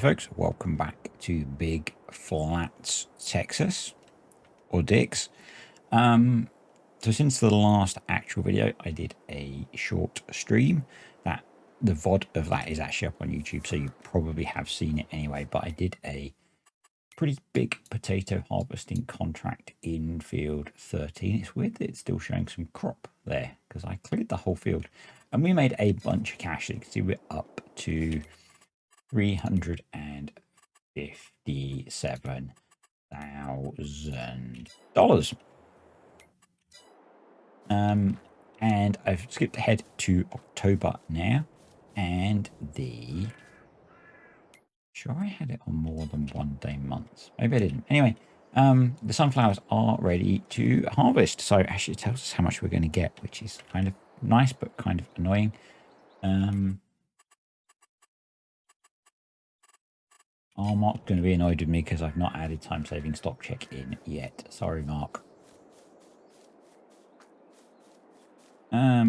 folks, welcome back to Big Flats, Texas, or Dix. So since the last actual video, I did a short stream. That the VOD of that is actually up on YouTube, so you probably have seen it anyway. But I did a pretty big potato harvesting contract in field 13. It's weird that it's still showing some crop there because I cleared the whole field, and we made a bunch of cash. So you can see we're up to $357,000. And I've skipped ahead to October now, and sure I had it on more than 1 day months. Maybe I didn't. Anyway, the sunflowers are ready to harvest. So actually it tells us how much we're going to get, which is kind of nice, but kind of annoying. Mark's going to be annoyed with me because I've not added time-saving stock check in yet. Sorry, Mark.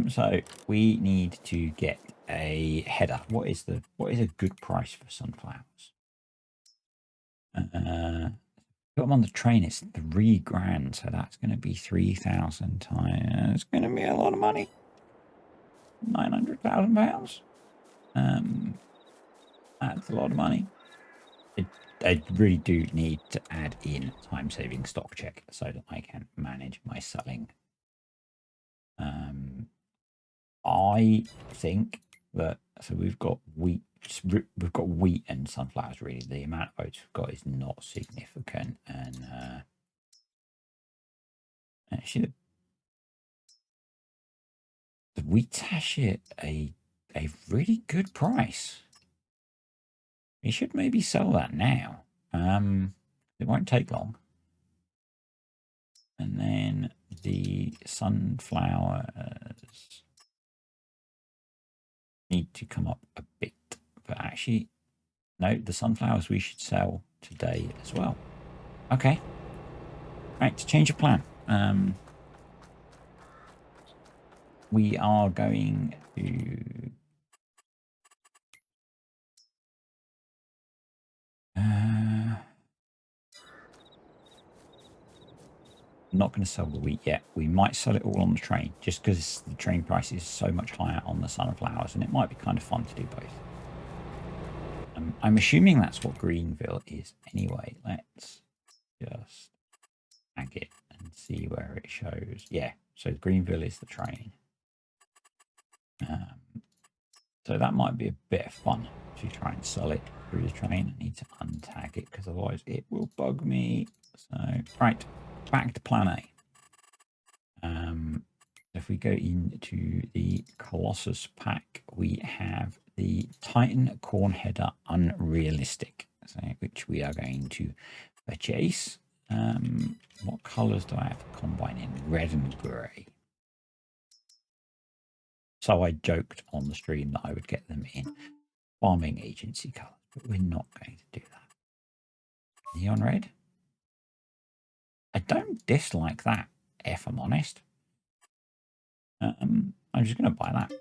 So we need to get a header. What is a good price for sunflowers? Put them on the train. It's $3,000, so that's going to be 3,000 times. It's going to be a lot of money. £900,000. That's a lot of money. I really do need to add in time-saving stock check so that I can manage my selling. I think that we've got wheat and sunflowers. Really, the amount of votes we've got is not significant, and actually the wheat's actually a really good price. We should maybe sell that now. It won't take long. And then the sunflowers need to come up a bit. But actually, no, the sunflowers we should sell today as well. Okay. Right, to change of plan. We are going to... not going to sell the wheat yet. We might sell it all on the train just because the train price is so much higher on the sunflowers, and it might be kind of fun to do both. I'm assuming that's what Greenville is anyway. Let's just tag it and see where it shows. Yeah, so Greenville is the train. So that might be a bit of fun to try and sell it through the train. I need to untag it because otherwise it will bug me. So, right. Back to plan A. If we go into the Colossus pack, we have the Titan Corn Header Unrealistic, which we are going to purchase. What colours do I have to combine in? Red and grey. So I joked on the stream that I would get them in farming agency colours, but we're not going to do that. Neon red. I don't dislike that, if I'm honest. I'm just going to buy that.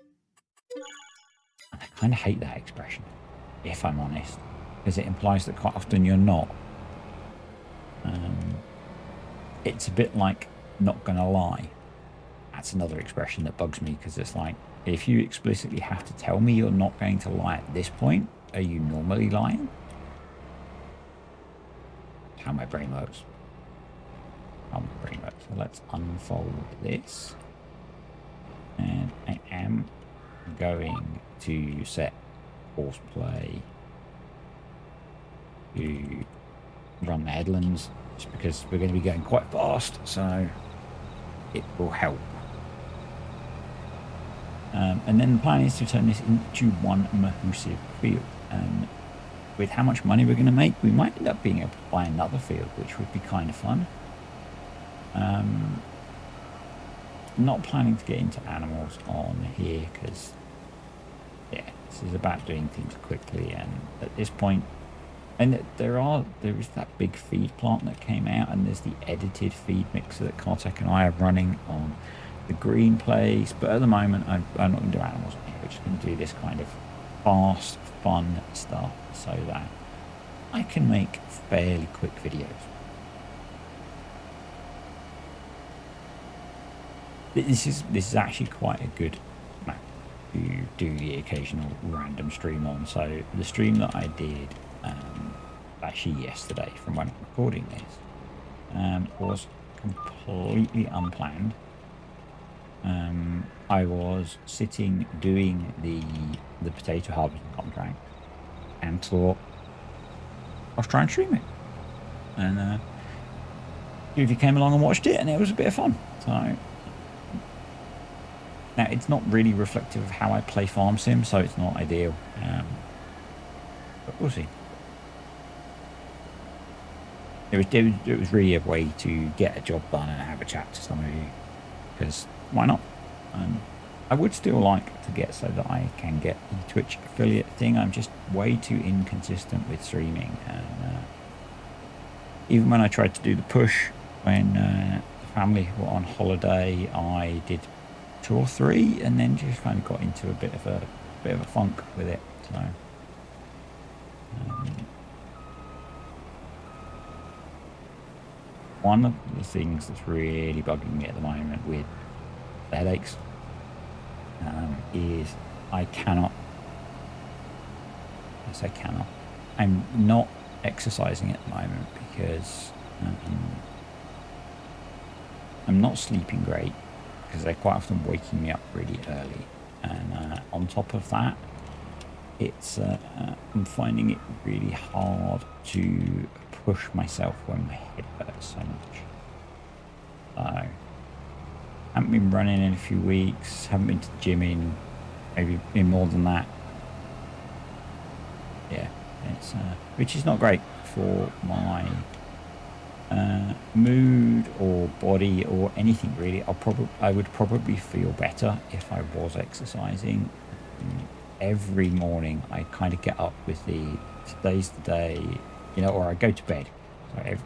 And I kind of hate that expression, if I'm honest, because it implies that quite often you're not. It's a bit like not going to lie. That's another expression that bugs me because it's like, if you explicitly have to tell me you're not going to lie at this point, are you normally lying? How my brain works. So let's unfold this, and I am going to set horseplay to run the headlands just because we're going to be going quite fast, so it will help. And then the plan is to turn this into one massive field, and with how much money we're going to make, we might end up being able to buy another field, which would be kind of fun. Not planning to get into animals on here because, yeah, this is about doing things quickly, and at this point, and there is that big feed plant that came out, and there's the edited feed mixer that Kartek and I are running on the green place, but at the moment I'm not going to do animals on here. We're just going to do this kind of fast, fun stuff so that I can make fairly quick videos. This is actually quite a good map to do the occasional random stream on. So the stream that I did actually yesterday from when I'm recording this was completely unplanned. I was sitting doing the potato harvesting contract and thought I'll try and stream it. And if you came along and watched it, and it was a bit of fun. So now it's not really reflective of how I play farm sim, so it's not ideal. But we'll see. It was really a way to get a job done and have a chat to some of you, because why not? I would still like to get so that I can get the Twitch affiliate thing. I'm just way too inconsistent with streaming, and even when I tried to do the push when the family were on holiday, I did 2 or 3, and then just kind of got into a bit of a funk with it. So one of the things that's really bugging me at the moment with the headaches is I'm not exercising at the moment because I'm not sleeping great, because they're quite often waking me up really early, and on top of that, it's I'm finding it really hard to push myself when my head hurts so much. So haven't been running in a few weeks, haven't been to the gym in maybe more than that. Yeah, it's which is not great for my mood or body or anything really. I would probably feel better if I was exercising. Every morning I kind of get up with today's the day, you know, or I go to bed. So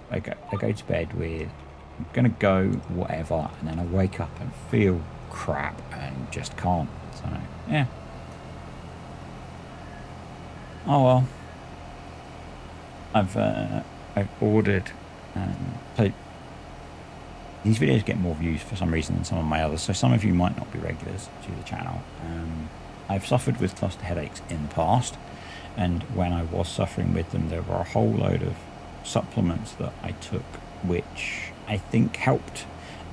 I go to bed with I'm gonna go whatever, and then I wake up and feel crap and just can't. So yeah. Oh well. I've ordered. So these videos get more views for some reason than some of my others. So some of you might not be regulars to the channel. I've suffered with cluster headaches in the past, and when I was suffering with them, there were a whole load of supplements that I took, which I think helped.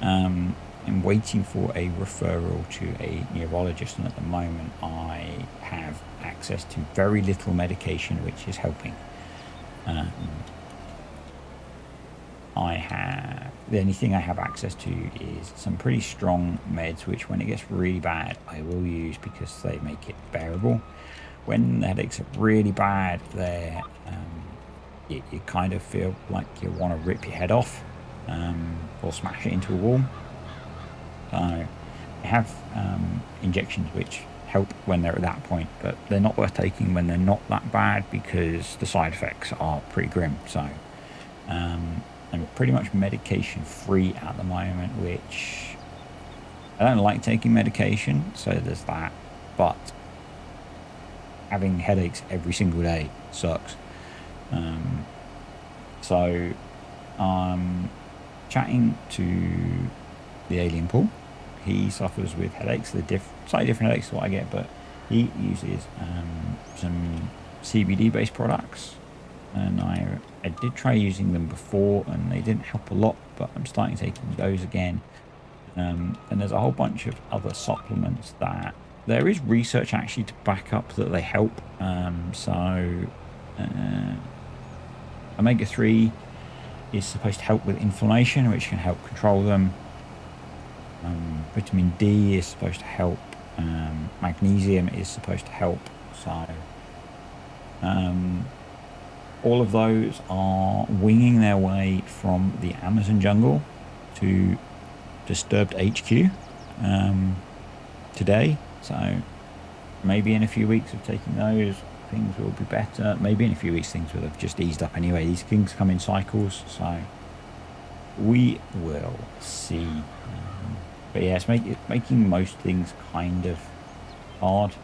I'm waiting for a referral to a neurologist, and at the moment I have access to very little medication, which is helping. The only thing I have access to is some pretty strong meds, which when it gets really bad, I will use because they make it bearable. When the headaches are really bad, you kind of feel like you want to rip your head off or smash it into a wall. So I have injections which help when they're at that point, but they're not worth taking when they're not that bad, because the side effects are pretty grim. So I'm pretty much medication free at the moment, which I don't like taking medication, so there's that, but having headaches every single day sucks. So I'm chatting to the alien Paul. He suffers with headaches. They're slightly different headaches to what I get, but he uses some CBD based products, and I did try using them before and they didn't help a lot, but I'm starting taking those again. And there's a whole bunch of other supplements that there is research actually to back up that they help. Omega-3 is supposed to help with inflammation, which can help control them. Vitamin D is supposed to help. Magnesium is supposed to help. So all of those are winging their way from the Amazon jungle to Disturbed HQ today. So maybe in a few weeks of taking those, things will be better. Maybe in a few weeks things will have just eased up anyway. These things come in cycles, so we will see. But yeah, it's making most things kind of hard.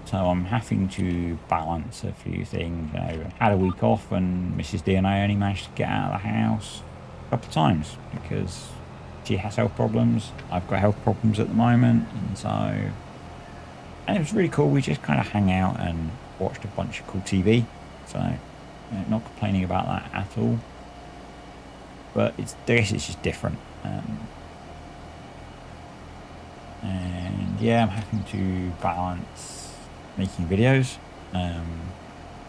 So so I'm having to balance a few things. You know, had a week off, and Mrs. D and I only managed to get out of the house a couple of times because she has health problems. I've got health problems at the moment, and it was really cool. We just kind of hang out and watched a bunch of cool TV. So, you know, not complaining about that at all. But I guess it's just different. And yeah, I'm having to balance making videos.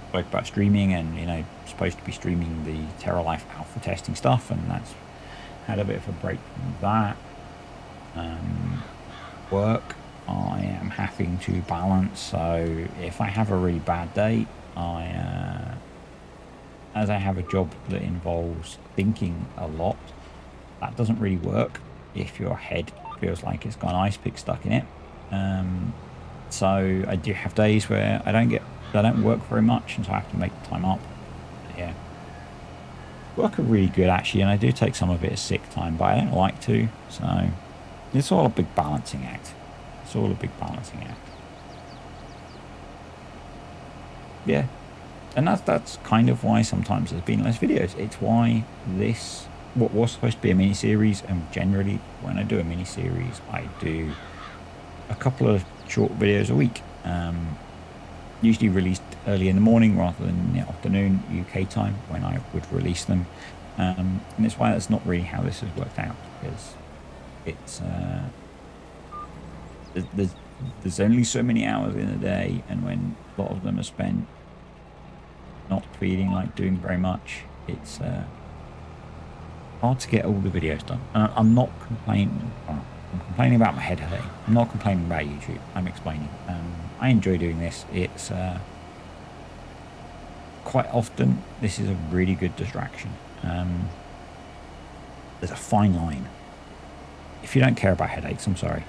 Spoke about streaming, and you know, supposed to be streaming the Terra Life alpha testing stuff, and that's had a bit of a break from that. Work, I am having to balance. So if I have a really bad day, as I have a job that involves thinking a lot, that doesn't really work if your head feels like it's got an ice pick stuck in it. So I do have days where I don't work very much, and so I have to make time up. But yeah, work are really good actually, and I do take some of it as sick time, but I don't like to. So it's all a big balancing act. It's all a big balancing act. Yeah, and that's kind of why sometimes there's been less videos. It's why what was supposed to be a mini series, and generally when I do a mini series, I do a couple of short videos a week, usually released early in the morning rather than in the afternoon UK time when I would release them, and it's why that's not really how this has worked out, because it's there's only so many hours in a day, and when a lot of them are spent not feeling like doing very much, it's hard to get all the videos done. I'm not complaining. I'm complaining about my head hurting. I'm not complaining about YouTube. I'm explaining. I enjoy doing this. It's quite often this is a really good distraction. There's a fine line. If you don't care about headaches, I'm sorry.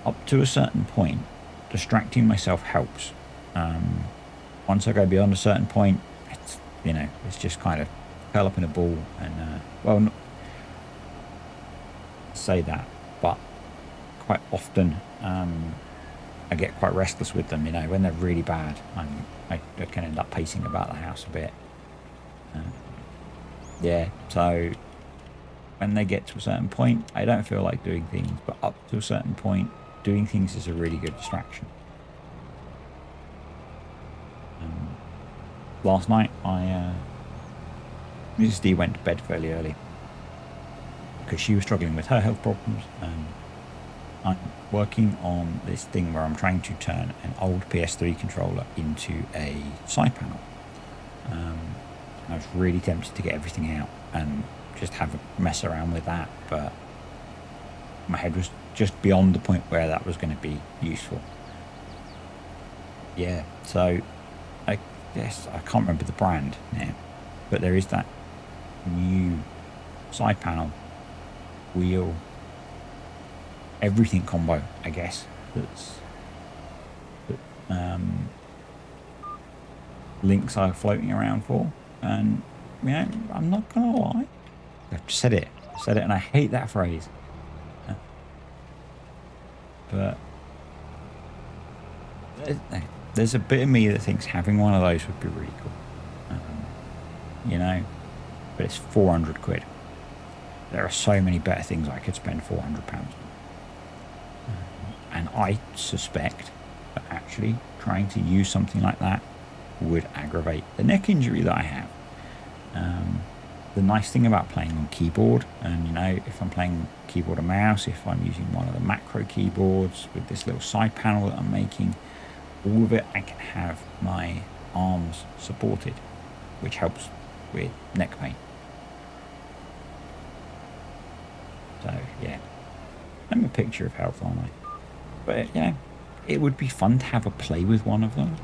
Up to a certain point, distracting myself helps. Once I go beyond a certain point, it's just kind of curl up in a ball and well, say that, but quite often I get quite restless with them. You know, when they're really bad, I can end up pacing about the house a bit. Yeah, so when they get to a certain point, I don't feel like doing things, but up to a certain point, doing things is a really good distraction. Last night, Mrs. D went to bed fairly early because she was struggling with her health problems. I'm working on this thing where I'm trying to turn an old PS3 controller into a side panel. I was really tempted to get everything out and just have a mess around with that, but my head was just beyond the point where that was going to be useful. Yeah, so I can't remember the brand now, but there is that new side panel, wheel, everything combo, I guess, that links are floating around for. And you know, I'm not gonna lie, I've said it, and I hate that phrase, but there's a bit of me that thinks having one of those would be really cool, you know, but it's 400 quid. There are so many better things I could spend £400 on. And I suspect that actually trying to use something like that would aggravate the neck injury that I have. The nice thing about playing on keyboard, and you know, if I'm playing keyboard and mouse, if I'm using one of the macro keyboards with this little side panel that I'm making, all of it, I can have my arms supported, which helps with neck pain. So yeah, I'm a picture of health, aren't I? But yeah, it would be fun to have a play with one of them.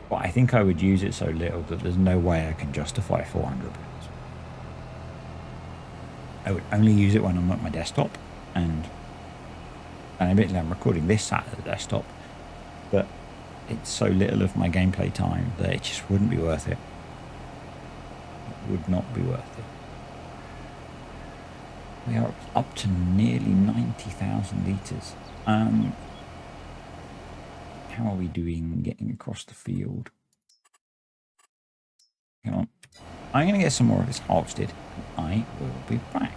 But I think I would use it so little that there's no way I can justify £400. I would only use it when I'm at my desktop, and admittedly I'm recording this sat at the desktop, but it's so little of my gameplay time that it just wouldn't be worth it. It would not be worth it. We are up to nearly 90,000 litres. How are we doing getting across the field? Come on. I'm going to get some more of this harvested. I will be back.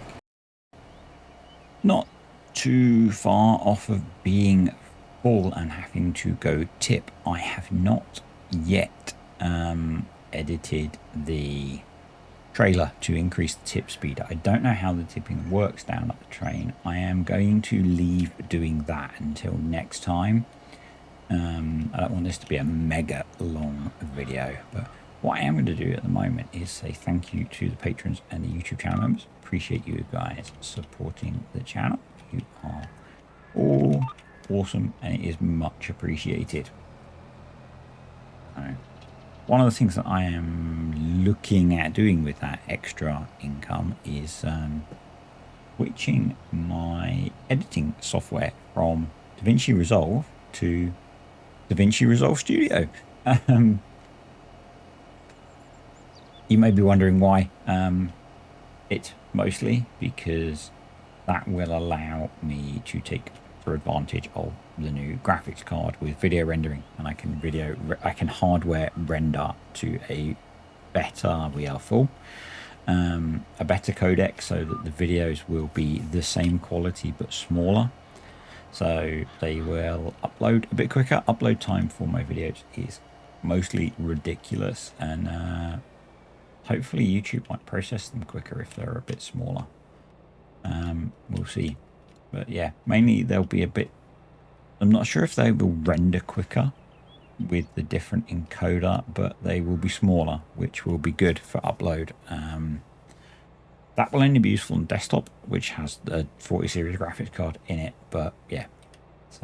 Not too far off of being full and having to go tip. I have not yet edited the trailer to increase the tip speed. I don't know how the tipping works down at the train. I am going to leave doing that until next time. I don't want this to be a mega long video, but what I am going to do at the moment is say thank you to the patrons and the YouTube channel members. Appreciate you guys supporting the channel. You are all awesome and it is much appreciated. One of the things that I am looking at doing with that extra income is switching my editing software from DaVinci Resolve to DaVinci Resolve Studio. You may be wondering why. It's mostly because that will allow me to take for advantage of the new graphics card with video rendering, and I can hardware render to a better, we are full, a better codec, so that the videos will be the same quality but smaller, so they will upload a bit quicker. Upload time for my videos is mostly ridiculous, and hopefully YouTube might process them quicker if they're a bit smaller. We'll see. But yeah, mainly they'll be a bit, I'm not sure if they will render quicker with the different encoder, but they will be smaller, which will be good for upload. That will only be useful on desktop, which has the 40 series graphics card in it. But yeah, it's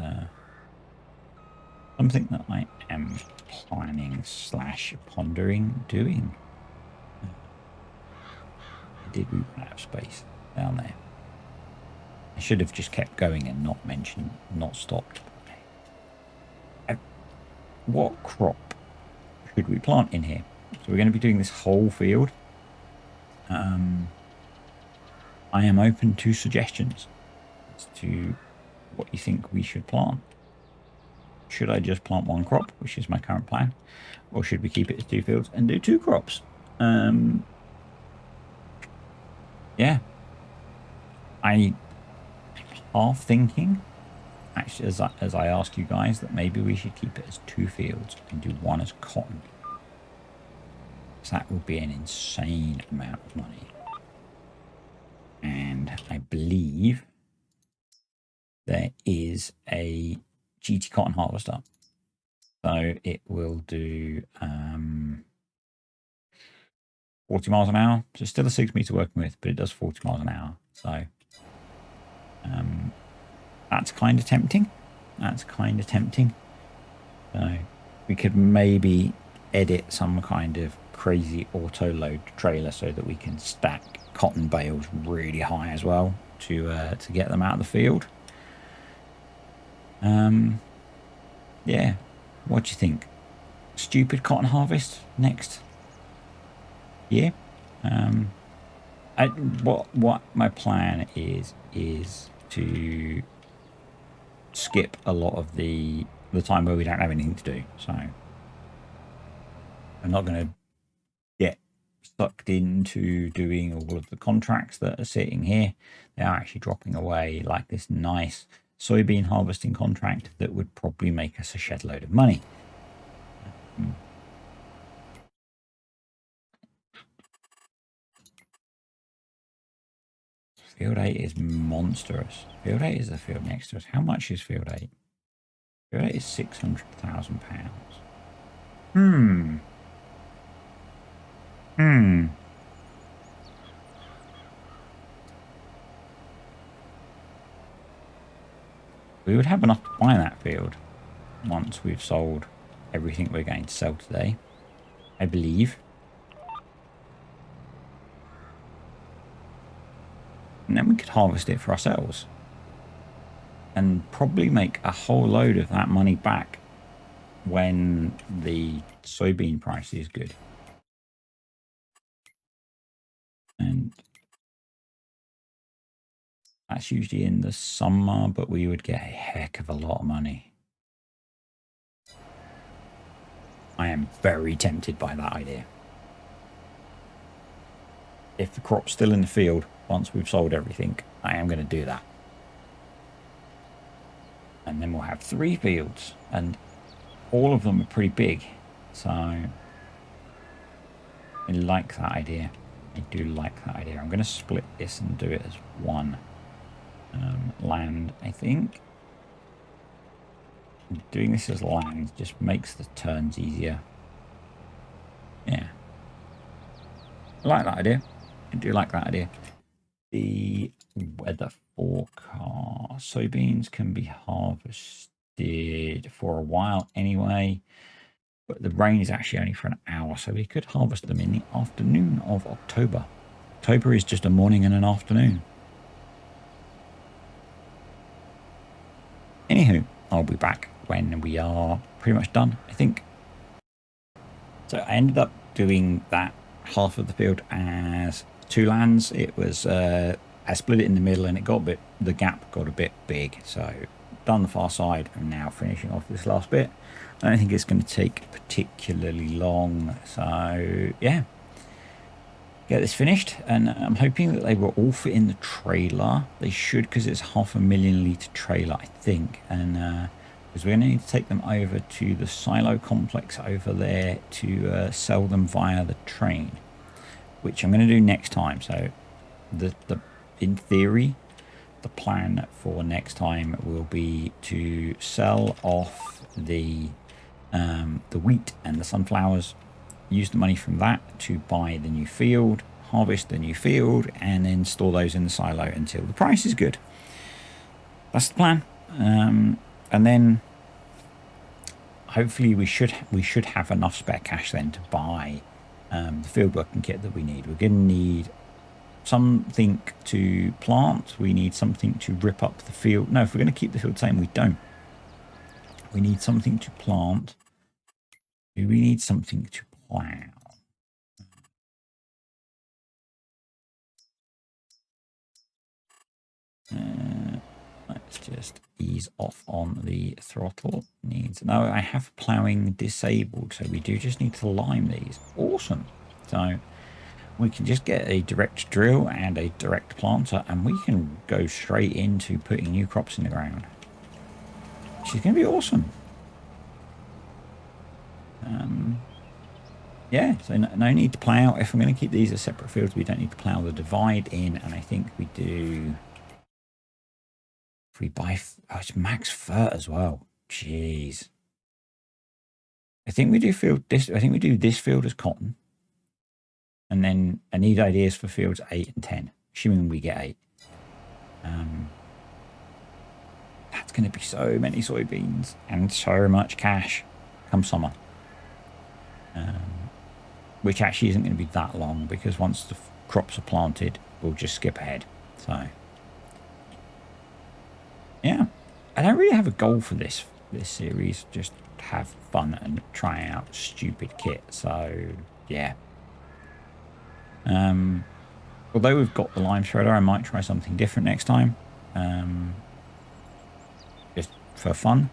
something that I am planning / pondering doing. Did we run out of space down there? I should have just kept going and not stopped. What crop should we plant in here? So we're going to be doing this whole field. I am open to suggestions as to what you think we should plant. Should I just plant one crop, which is my current plan, or should we keep it as 2 fields and do 2 crops? Yeah, I half thinking, actually, as I asked you guys, that maybe we should keep it as 2 fields and do 1 as cotton. So that would be an insane amount of money. And I believe there is a GT cotton harvester. So it will do 40 miles an hour. So still a 6 meter working with, but it does 40 miles an hour. So that's kind of tempting. So we could maybe edit some kind of crazy auto load trailer so that we can stack cotton bales really high as well to get them out of the field. Yeah, what do you think? Stupid cotton harvest next year? What my plan is to skip a lot of the time where we don't have anything to do. So I'm not going to get sucked into doing all of the contracts that are sitting here. They are actually dropping away, like this nice soybean harvesting contract that would probably make us a shed load of money. Field 8 is monstrous. Field 8 is the field next to us. How much is Field 8? Field 8 is £600,000. We would have enough to buy that field once we've sold everything we're going to sell today, I believe. And then we could harvest it for ourselves and probably make a whole load of that money back when the soybean price is good. And That's usually in the summer, but we would get a heck of a lot of money. I am very tempted by that idea. If the crop's still in the field, once we've sold everything, I am going to do that. And then we'll have 3 fields, and all of them are pretty big. So I like that idea. I do like that idea. I'm going to split this and do it as one land, I think. Doing this as land just makes the turns easier. Yeah. I like that idea. I do like that idea. The weather forecast. Soybeans can be harvested for a while anyway, but the rain is actually only for an hour, so we could harvest them in the afternoon of October. October is just a morning and an afternoon. Anywho, I'll be back when we are pretty much done, I think. So I ended up doing that half of the field as 2 lands. It was I split it in the middle, and the gap got a bit big. So done the far side, and now finishing off this last bit. I don't think it's going to take particularly long. So yeah, get this finished, and I'm hoping that they will all fit in the trailer. They should, because it's 500,000 litre trailer, I think. And because we're going to need to take them over to the silo complex over there to sell them via the train, which I'm going to do next time. So in theory, the plan for next time will be to sell off the wheat and the sunflowers, use the money from that to buy the new field, harvest the new field, and then store those in the silo until the price is good. That's the plan. And then hopefully we should have enough spare cash then to buy the field working kit that we need. We're going to need something to plant. We need something to rip up the field. No, if we're going to keep the field the same, we don't. We need something to plant. Do we need something to plow? Let's just ease off on the throttle. No, I have ploughing disabled, so we do just need to lime these. Awesome. So we can just get a direct drill and a direct planter, and we can go straight into putting new crops in the ground, which is going to be awesome. Yeah, so no need to plough. If I'm going to keep these as separate fields, we don't need to plough the divide in, and I think we do. If we buy, it's max fert as well. Jeez. I think we do this field as cotton, and then I need ideas for fields 8 and 10, assuming we get 8. That's going to be so many soybeans and so much cash come summer. Which actually isn't going to be that long, because once the crops are planted, we'll just skip ahead. So yeah, I don't really have a goal for this series. Just have fun and try out stupid kit. So yeah. Although we've got the lime shredder, I might try something different next time. Just for fun.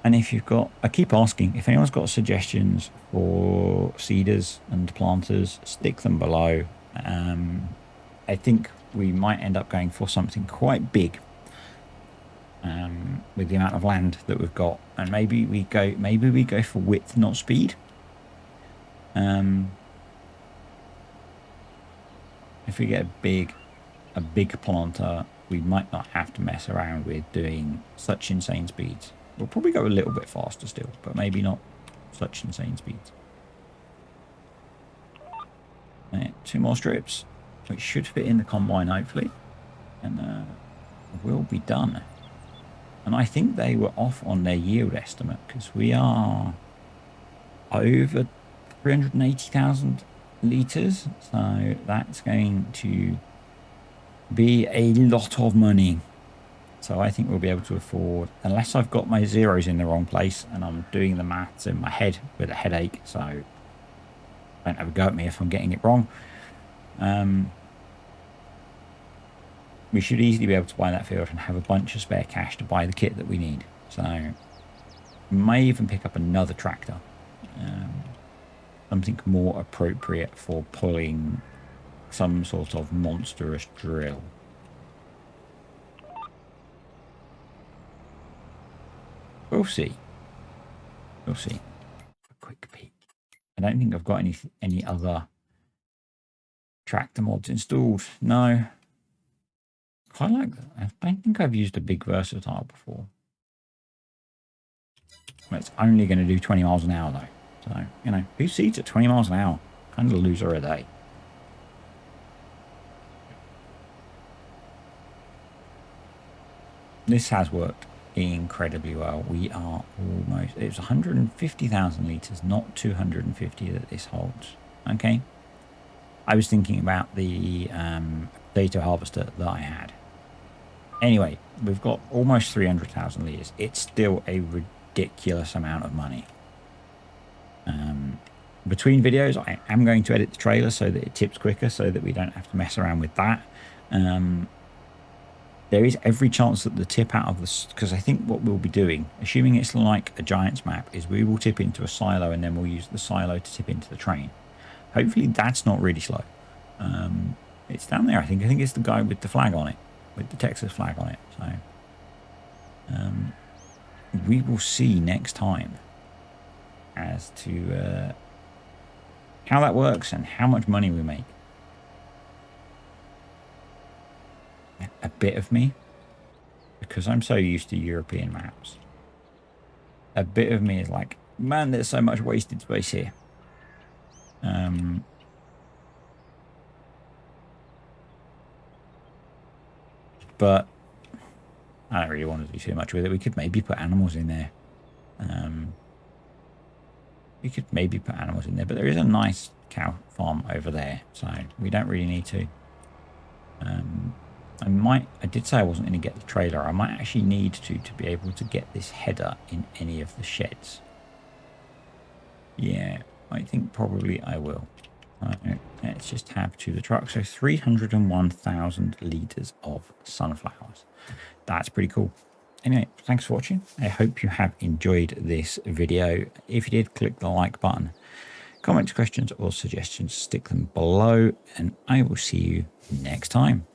And if you've got, I keep asking, if anyone's got suggestions for seeders and planters, stick them below. I think we might end up going for something quite big with the amount of land that we've got, and maybe we go for width, not speed. If we get a big planter, we might not have to mess around with doing such insane speeds. We'll probably go a little bit faster still, but maybe not such insane speeds. 2 more strips, which should fit in the combine hopefully, and we'll be done. And I think they were off on their yield estimate, because we are over 380,000 litres, so that's going to be a lot of money. So I think we'll be able to afford, unless I've got my zeros in the wrong place and I'm doing the maths in my head with a headache, so don't have a go at me if I'm getting it wrong. We should easily be able to buy that field and have a bunch of spare cash to buy the kit that we need. So we may even pick up another tractor. Something more appropriate for pulling some sort of monstrous drill. We'll see. We'll see. A quick peek. I don't think I've got any other tractor mods installed. No. Quite like that. I don't think I've used a big versatile before. Well, it's only going to do 20 miles an hour though. So, you know, who seats at 20 miles an hour? Kind of a loser a day. This has worked incredibly well. We are almost, it was 150,000 litres, not 250 that this holds. Okay. I was thinking about the potato harvester that I had. Anyway, we've got almost 300,000 litres. It's still a ridiculous amount of money. Between videos, I am going to edit the trailer so that it tips quicker, so that we don't have to mess around with that. There is every chance that the tip out of this, because I think what we'll be doing, assuming it's like a Giants map, is we will tip into a silo and then we'll use the silo to tip into the train. Hopefully that's not really slow. It's down there, I think. I think it's the guy with the flag on it, with the Texas flag on it. So we will see next time as to how that works and how much money we make. A bit of me, because I'm so used to European maps, a bit of me is like, man, there's so much wasted space here. But I don't really want to do too much with it. We could maybe put animals in there. We could maybe put animals in there, but there is a nice cow farm over there, so we don't really need to. I did say I wasn't going to get the trailer. I might actually need to be able to get this header in any of the sheds. Yeah, I think probably I will. Let's just tab to the truck. So 301,000 litres of sunflowers. That's pretty cool. Anyway, thanks for watching. I hope you have enjoyed this video. If you did, click the like button. Comments, questions or suggestions, stick them below, and I will see you next time.